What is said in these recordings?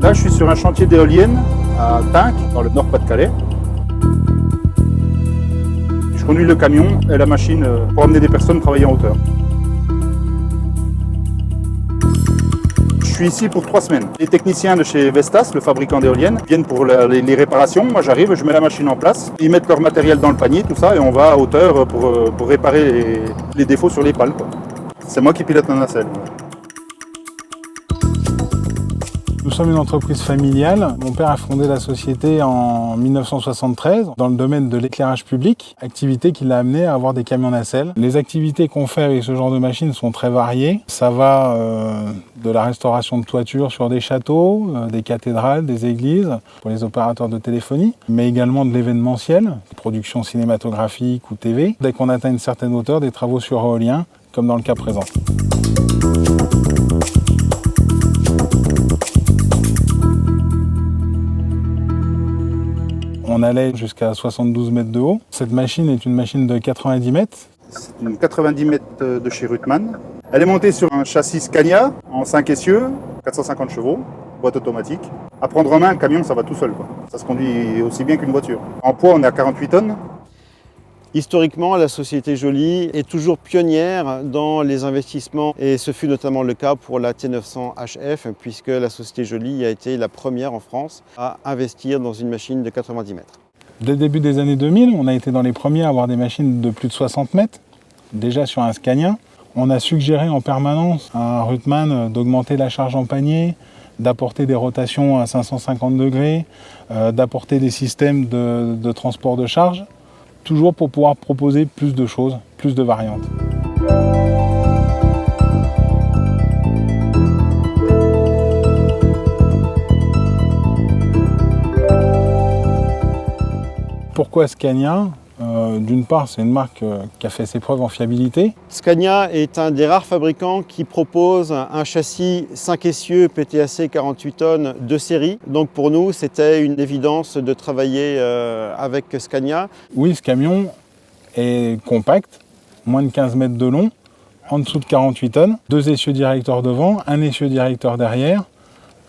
Là, je suis sur un chantier d'éoliennes à Tinc, dans le Nord-Pas-de-Calais. Je conduis le camion et la machine pour emmener des personnes travailler en hauteur. Je suis ici pour 3 semaines. Les techniciens de chez Vestas, le fabricant d'éoliennes, viennent pour les réparations. Moi, j'arrive, je mets la machine en place. Ils mettent leur matériel dans le panier, tout ça, et on va à hauteur pour réparer les défauts sur les pales, quoi. C'est moi qui pilote la nacelle. Nous sommes une entreprise familiale. Mon père a fondé la société en 1973 dans le domaine de l'éclairage public, activité qui l'a amené à avoir des camions nacelles. Les activités qu'on fait avec ce genre de machines sont très variées. Ça va de la restauration de toitures sur des châteaux, des cathédrales, des églises, pour les opérateurs de téléphonie, mais également de l'événementiel, production cinématographique ou TV. Dès qu'on atteint une certaine hauteur, des travaux sur éolien, comme dans le cas présent. On allait jusqu'à 72 mètres de haut. Cette machine est une machine de 90 mètres. C'est une 90 mètres de chez Ruttmann. Elle est montée sur un châssis Scania en 5 essieux, 450 chevaux, boîte automatique. À prendre en main, le camion, ça va tout seul, quoi. Ça se conduit aussi bien qu'une voiture. En poids, on est à 48 tonnes. Historiquement, la société Joly est toujours pionnière dans les investissements et ce fut notamment le cas pour la T900 HF puisque la société Joly a été la première en France à investir dans une machine de 90 mètres. Dès le début des années 2000, on a été dans les premiers à avoir des machines de plus de 60 mètres, déjà sur un Scania. On a suggéré en permanence à Ruttmann d'augmenter la charge en panier, d'apporter des rotations à 550 degrés, d'apporter des systèmes de transport de charge, toujours pour pouvoir proposer plus de choses, plus de variantes. Pourquoi Scania ? D'une part, c'est une marque qui a fait ses preuves en fiabilité. Scania est un des rares fabricants qui propose un châssis 5 essieux PTAC 48 tonnes de série. Donc pour nous, c'était une évidence de travailler avec Scania. Oui, ce camion est compact, moins de 15 mètres de long, en dessous de 48 tonnes, 2 essieux directeurs devant, un essieu directeur derrière,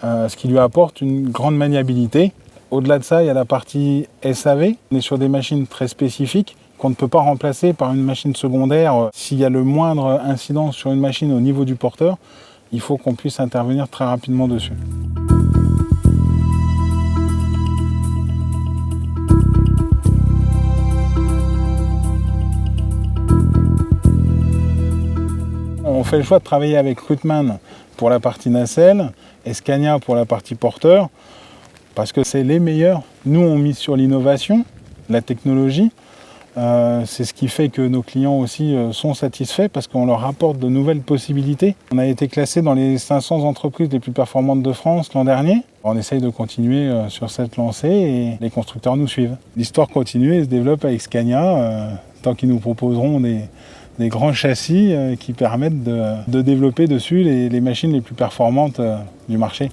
ce qui lui apporte une grande maniabilité. Au-delà de ça, il y a la partie SAV. On est sur des machines très spécifiques qu'on ne peut pas remplacer par une machine secondaire. S'il y a le moindre incident sur une machine au niveau du porteur, il faut qu'on puisse intervenir très rapidement dessus. On fait le choix de travailler avec Ruttmann pour la partie nacelle et Scania pour la partie porteur, parce que c'est les meilleurs. Nous, on mise sur l'innovation, la technologie. C'est ce qui fait que nos clients aussi sont satisfaits parce qu'on leur apporte de nouvelles possibilités. On a été classé dans les 500 entreprises les plus performantes de France l'an dernier. On essaye de continuer sur cette lancée et les constructeurs nous suivent. L'histoire continue et se développe avec Scania, tant qu'ils nous proposeront des grands châssis qui permettent de développer dessus les machines les plus performantes du marché.